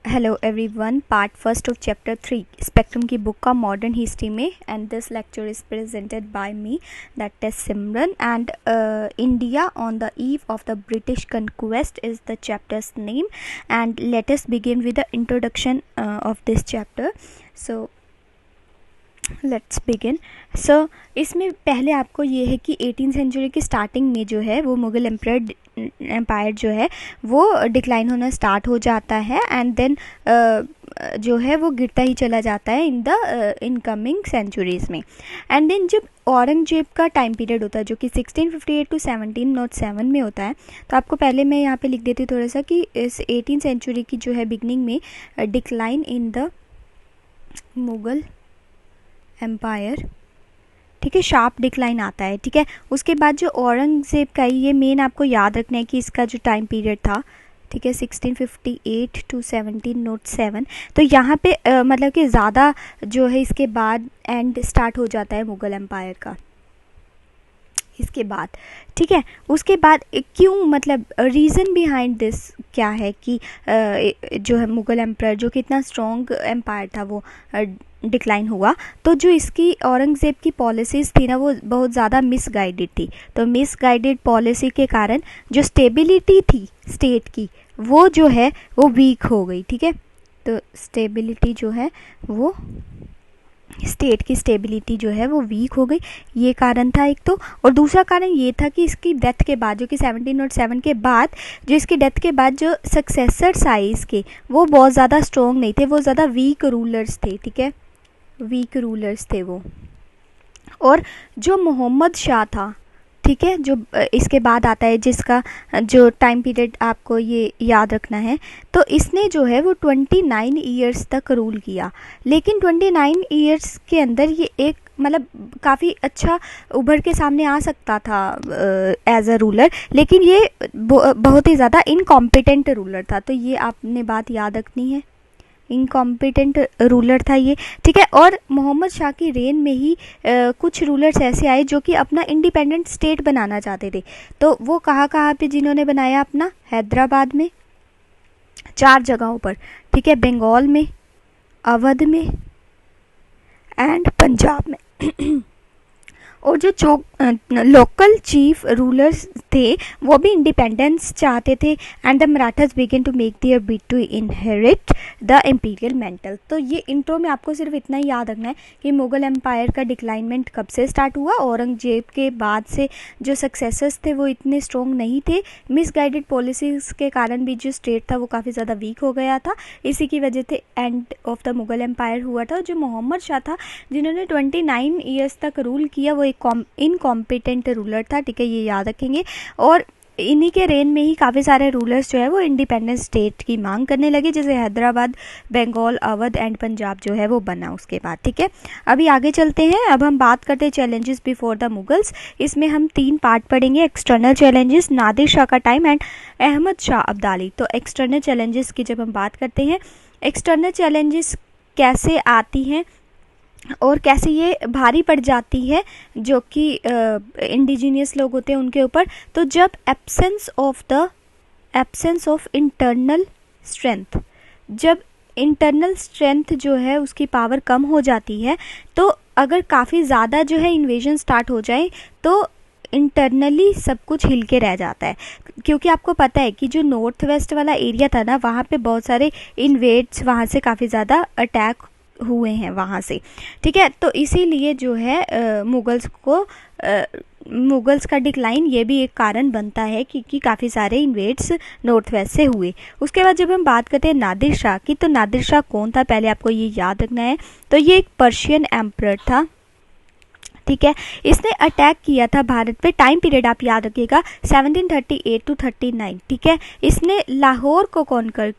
Hello everyone, part first of chapter 3 spectrum की book का modern history में। And this lecture is presented by me, that is Simran. And India on the eve of the British conquest is the chapter's name. And let us begin with the introduction of this chapter. So let's begin. So इसमें पहले आपको ये है कि 18th century की starting में जो है वो मुग़ल एम्पायर जो है वो डिक्लाइन होना स्टार्ट हो जाता है। एंड देन जो है वो गिरता ही चला जाता है इन द इनकमिंग सेंचुरीज़ में। एंड देन जब औरंगजेब का टाइम पीरियड होता है जो कि 1658 टू 1707 में होता है, तो आपको पहले मैं यहाँ पे लिख देती हूँ थोड़ा सा कि इस 18th सेंचुरी की जो है बिगनिंग में decline in the Mughal empire, ठीक है, शार्प डिक्लाइन आता है। ठीक है, उसके बाद जो औरंगज़ेब का ये मेन आपको याद रखना है कि इसका जो टाइम पीरियड था, ठीक है, 1658 टू 1707, तो यहाँ पे मतलब कि ज़्यादा जो है इसके बाद एंड स्टार्ट हो जाता है मुग़ल एम्पायर का इसके बाद। ठीक है, उसके बाद क्यों, मतलब रीज़न बिहाइंड दिस क्या है कि जो है मुग़ल एम्पायर जो कि इतना स्ट्रॉन्ग एम्पायर था वो डिक्लाइन हुआ। तो जो इसकी औरंगज़ेब की पॉलिसीज़ थी ना वो बहुत ज़्यादा मिसगाइडेड थी। तो मिसगाइडेड पॉलिसी के कारण जो स्टेबिलिटी थी स्टेट की वो जो है वो वीक हो गई। ठीक है, तो स्टेबिलिटी जो है वो स्टेट की स्टेबिलिटी जो है वो वीक हो गई, ये कारण था एक तो। और दूसरा कारण ये था कि इसकी डेथ के बाद, जो कि 1707 के बाद, जो इसकी डेथ के बाद जो सक्सेसर्स आए इसके वो बहुत ज़्यादा स्ट्रॉन्ग नहीं थे, वो ज़्यादा वीक रूलर्स थे। ठीक है, वीक रूलर्स थे वो। और जो मोहम्मद शाह था, ठीक है, जो इसके बाद आता है जिसका जो टाइम पीरियड आपको ये याद रखना है, तो इसने जो है वो 29 ईयर्स तक रूल किया। लेकिन 29 ईयर्स के अंदर ये एक मतलब काफ़ी अच्छा उभर के सामने आ सकता था एज अ रूलर, लेकिन ये बहुत ही ज़्यादा इनकॉम्पिटेंट रूलर था। तो ये आपने बात याद रखनी है, इनकॉम्पिटेंट रूलर था ये। ठीक है, और मोहम्मद शाह की रेन में ही कुछ रूलर्स ऐसे आए जो कि अपना इंडिपेंडेंट स्टेट बनाना चाहते थे। तो वो कहाँ पे जिन्होंने बनाया अपना, हैदराबाद में, 4 जगहों पर। ठीक है, बंगाल में, अवध में एंड पंजाब में। और जो लोकल चीफ रूलर्स थे वो भी इंडिपेंडेंस चाहते थे। And the Marathas began to make their bid to inherit the imperial mantle. तो ये इंट्रो में आपको सिर्फ इतना ही याद रखना है कि मुग़ल एम्पायर का डिक्लाइनमेंट कब से स्टार्ट हुआ। औरंगजेब के बाद से जो सक्सेसर्स थे वो इतने स्ट्रॉन्ग नहीं थे, मिसगाइडेड पॉलिसीज़ के कारण भी जो स्टेट था वो काफ़ी ज़्यादा वीक हो गया था। इसी की वजह से end of the Mughal empire हुआ था। जो मोहम्मद शाह था जिन्होंने 29 ईयर्स तक रूल किया, वो एक इनकॉम्पिटेंट रूलर था। ठीक है, ये याद रखेंगे। और इन्हीं के रेन में ही काफ़ी सारे रूलर्स जो है वो इंडिपेंडेंट स्टेट की मांग करने लगे, जैसे हैदराबाद, बंगाल, अवध एंड पंजाब जो है वो बना उसके बाद। ठीक है, अभी आगे चलते हैं। अब हम बात करते हैं चैलेंजेस बिफोर द मुगल्स। इसमें हम 3 पार्ट पढ़ेंगे, एक्सटर्नल चैलेंजेस, नादिर शाह का टाइम एंड अहमद शाह अब्दाली। तो एक्सटर्नल चैलेंजेस की जब हम बात करते हैं, एक्सटर्नल चैलेंजेस कैसे आती हैं और कैसे ये भारी पड़ जाती है जो कि इंडिजीनियस लोग होते हैं उनके ऊपर। तो जब एब्सेंस ऑफ इंटरनल स्ट्रेंथ, जब इंटरनल स्ट्रेंथ जो है उसकी पावर कम हो जाती है, तो अगर काफ़ी ज़्यादा जो है इन्वेजन स्टार्ट हो जाए तो इंटरनली सब कुछ हिल के रह जाता है। क्योंकि आपको पता है कि जो नॉर्थ वेस्ट वाला एरिया था ना, वहाँ पे बहुत सारे इन्वेड्स वहाँ से काफ़ी ज़्यादा अटैक हुए हैं वहाँ से। ठीक है, तो इसीलिए जो है मुगल्स का डिक्लाइन ये भी एक कारण बनता है क्योंकि काफ़ी सारे इन्वेड्स नॉर्थ वेस्ट से हुए। उसके बाद जब हम बात करते हैं नादिर शाह की, तो नादिर शाह कौन था पहले आपको ये याद रखना है। तो ये एक पर्शियन एम्परर था। ठीक है, इसने अटैक किया था भारत पे, टाइम पीरियड आप याद रखिएगा 1738 टू 39। ठीक है, इसने लाहौर को कॉन्कर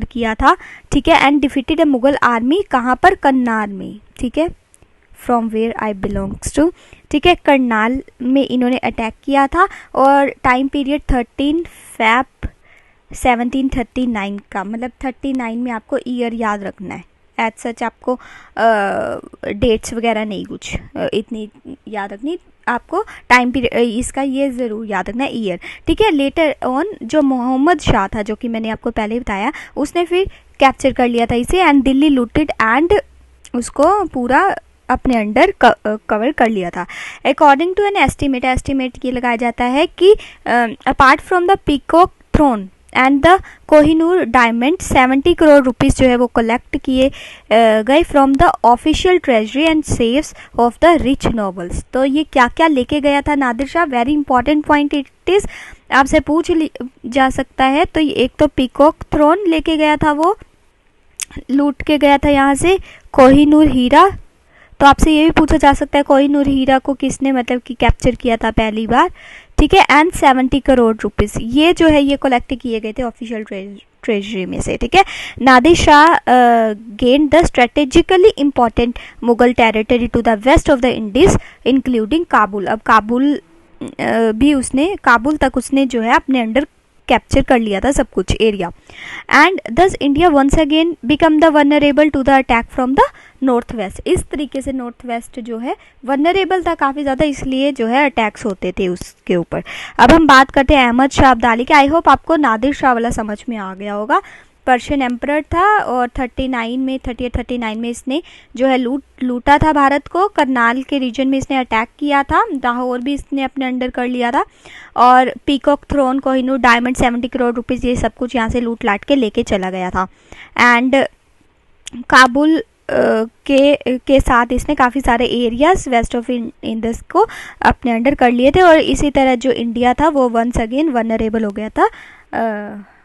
किया था। ठीक है, and defeated a Mughal army, कहाँ पर, करनाल में। ठीक है, from where I belongs to. ठीक है, करनाल में इन्होंने अटैक किया था। और टाइम पीरियड 13 फैब 1739 का, मतलब 39 में आपको ईयर याद रखना है एज सच आपको डेट्स वगैरह नहीं कुछ इतनी याद रखनी आपको, टाइम पीरियड इसका ये ज़रूर याद रखना ईयर, ठीक है। लेटर ऑन जो मोहम्मद शाह था, जो कि मैंने आपको पहले बताया, उसने फिर कैप्चर कर लिया था इसे एंड दिल्ली लूटेड एंड उसको पूरा अपने अंडर कवर कर लिया था। अकॉर्डिंग टू एन एस्टिमेट ये लगाया जाता है कि apart from the peacock throne and the Kohinoor diamond 70 crore rupees जो है वो कलेक्ट किए गए from the official treasury and सेव्स ऑफ द रिच नोबल्स। तो ये क्या क्या लेके गया था Nadir Shah, very important point it is, आपसे पूछ जा सकता है। तो एक तो पीकॉक थ्रोन लेके गया था, वो लूट के गया था यहाँ से। कोहिनूर हीरा, तो आपसे ये भी पूछा जा सकता है कोहिनूर हीरा को किसने मतलब कि कैप्चर किया था पहली बार, ठीक है। एंड 70 करोड़ रुपीस ये जो है ये कलेक्ट किए गए थे ऑफिशियल ट्रेजरी में से, ठीक है। Nadir Shah gain the strategically important Mughal territory to the west of the Indus including Kabul. अब काबुल भी उसने, काबुल तक उसने जो है अपने अंडर कैप्चर कर लिया था सब कुछ एरिया। And thus India once again become the vulnerable to the attack from the north west. इस तरीके से नॉर्थ वेस्ट जो है वनरेबल था काफ़ी ज़्यादा, इसलिए जो है अटैक्स होते थे उसके ऊपर। अब हम बात करते हैं अहमद शाह अब्दाली की। आई होप आपको नादिर शाह वाला समझ में आ गया होगा। पर्शियन एम्परर था और 39 में इसने जो है लूटा था भारत को। करनाल के रीजन में इसने अटैक किया था, लाहौर भी इसने अपने अंडर कर लिया था। और peacock throne, Kohinoor diamond, 70 crore rupees ये सब कुछ यहाँ से लूट लाट के लेके चला गया था। एंड काबुल के साथ इसने काफ़ी सारे एरियाज वेस्ट ऑफ इंडस को अपने अंडर कर लिए थे। और इसी तरह जो इंडिया था वो वंस अगेन वनरेबल हो गया था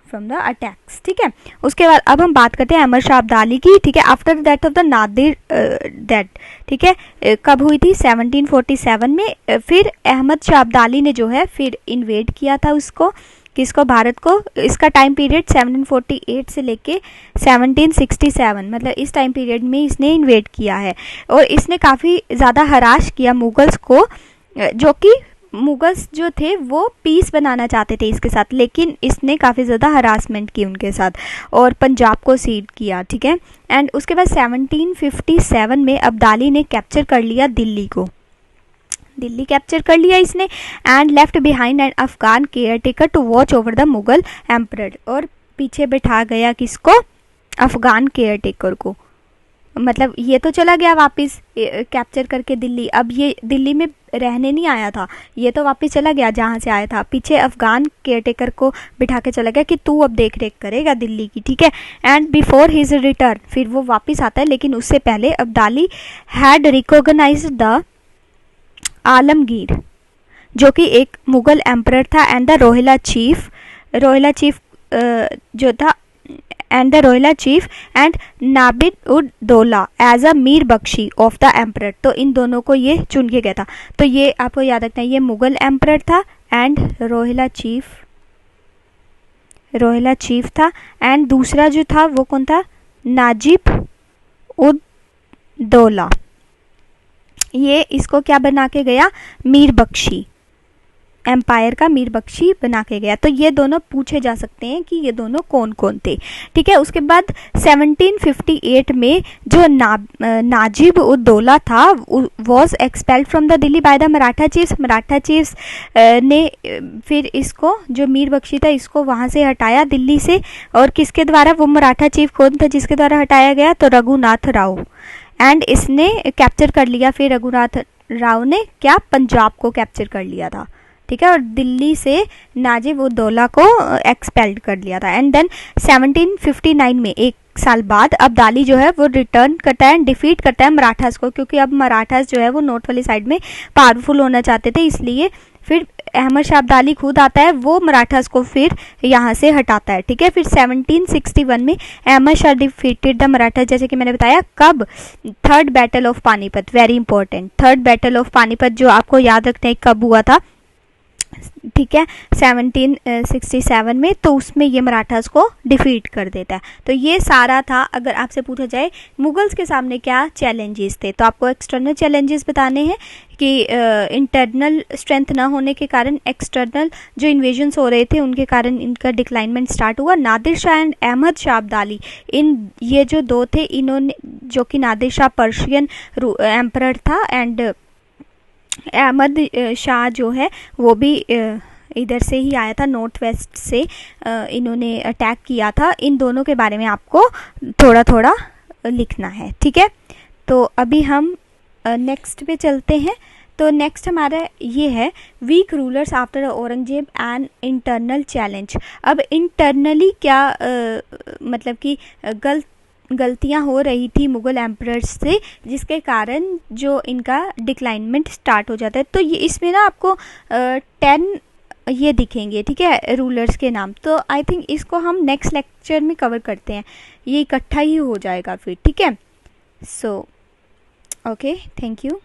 फ्रॉम द अटैक्स, ठीक है। उसके बाद अब हम बात करते हैं अहमद शाह अब्दाली की, ठीक है। After death of the Nadir death, ठीक है, कब हुई थी 1747 में। फिर अहमद शाह अब्दाली ने जो है फिर इन्वेड किया था उसको, किसको, भारत को। इसका टाइम पीरियड 1748 से लेके 1767, मतलब इस टाइम पीरियड में इसने इन्वेड किया है। और इसने काफ़ी ज़्यादा हराश किया मुगल्स को, जो कि मुगल्स जो थे वो पीस बनाना चाहते थे इसके साथ, लेकिन इसने काफ़ी ज़्यादा हरासमेंट की उनके साथ और पंजाब को सीड किया, ठीक है। एंड उसके बाद 1757 में अब्दाली ने कैप्चर कर लिया दिल्ली को, दिल्ली कैप्चर कर लिया इसने। And left behind an Afghan caretaker to watch over the Mughal emperor. और पीछे बैठा गया किसको, अफगान केयर टेकर को, मतलब ये तो चला गया वापस कैप्चर करके दिल्ली। अब ये दिल्ली में रहने नहीं आया था, ये तो वापस चला गया जहाँ से आया था। पीछे अफगान केयरटेकर को बिठा के चला गया कि तू अब देख रेख करेगा दिल्ली की, ठीक है। एंड बिफोर हिज रिटर्न, फिर वो वापस आता है, लेकिन उससे पहले Abdali had recognized the Alamgir, जो कि एक मुगल एम्परर था, एंड द रोहिला चीफ जो था, and the Rohilla chief and Nabid ud Daula as a Mir Bakhshi of the emperor. तो इन दोनों को ये चुन के गया था। तो ये आपको याद रखना है, ये मुगल एम्परर था एंड रोहिला चीफ था। एंड दूसरा जो था वो कौन था, नाजिब उद दौला। ये इसको क्या बना के गया, मीर बख्शी, एम्पायर का मीर बख्शी बना के गया। तो ये दोनों पूछे जा सकते हैं कि ये दोनों कौन कौन थे, ठीक है। उसके बाद 1758 में जो नाजिब उद दौला था was expelled from the Delhi by the Maratha chiefs ने फिर इसको, जो मीर बख्शी था, इसको वहाँ से हटाया दिल्ली से। और किसके द्वारा, वो मराठा चीफ कौन था जिसके द्वारा हटाया गया, तो रघुनाथ राव। एंड इसने कैप्चर कर लिया, फिर रघुनाथ राव ने क्या, पंजाब को कैप्चर कर लिया था, ठीक है। और दिल्ली से नाजिब उद दौला को एक्सपेल्ड कर लिया था। एंड देन 1759 में, एक साल बाद, अब्दाली जो है वो रिटर्न करता है, डिफीट करता है मराठास को, क्योंकि अब मराठास जो है वो नॉर्थ वाली साइड में पावरफुल होना चाहते थे, इसलिए फिर अहमद शाह अब्दाली खुद आता है, वो मराठास को फिर यहाँ से हटाता है, ठीक है। फिर 1761 में अहमद शाह डिफीटेड द मराठास, जैसे कि मैंने बताया, कब, third battle of Panipat, very important. Third battle of Panipat जो आपको याद रखना है कब हुआ था, ठीक है 1767 में, तो उसमें ये मराठास को डिफीट कर देता है। तो ये सारा था। अगर आपसे पूछा जाए मुगल्स के सामने क्या चैलेंजेस थे, तो आपको एक्सटर्नल चैलेंजेस बताने हैं कि इंटरनल स्ट्रेंथ ना होने के कारण एक्सटर्नल जो इन्वेजन्स हो रहे थे उनके कारण इनका डिक्लाइनमेंट स्टार्ट हुआ। नादिर शाह एंड अहमद शाह अब्दाली, इन ये जो दो थे, इन्होंने, जो कि नादिर शाह पर्शियन एम्परर था एंड अहमद शाह जो है वो भी इधर से ही आया था, नॉर्थ वेस्ट से इन्होंने अटैक किया था। इन दोनों के बारे में आपको थोड़ा थोड़ा लिखना है, ठीक है। तो अभी हम नेक्स्ट पे चलते हैं। तो नेक्स्ट हमारा ये है weak rulers after Aurangzeb and internal challenge. अब इंटरनली क्या मतलब कि गलतियां हो रही थी मुग़ल एम्परर्स से, जिसके कारण जो इनका डिक्लाइनमेंट स्टार्ट हो जाता है। तो ये इसमें ना आपको 10 ये दिखेंगे, ठीक है, रूलर्स के नाम। तो आई थिंक इसको हम नेक्स्ट लेक्चर में कवर करते हैं, ये इकट्ठा ही हो जाएगा फिर, ठीक है। So okay, thank you.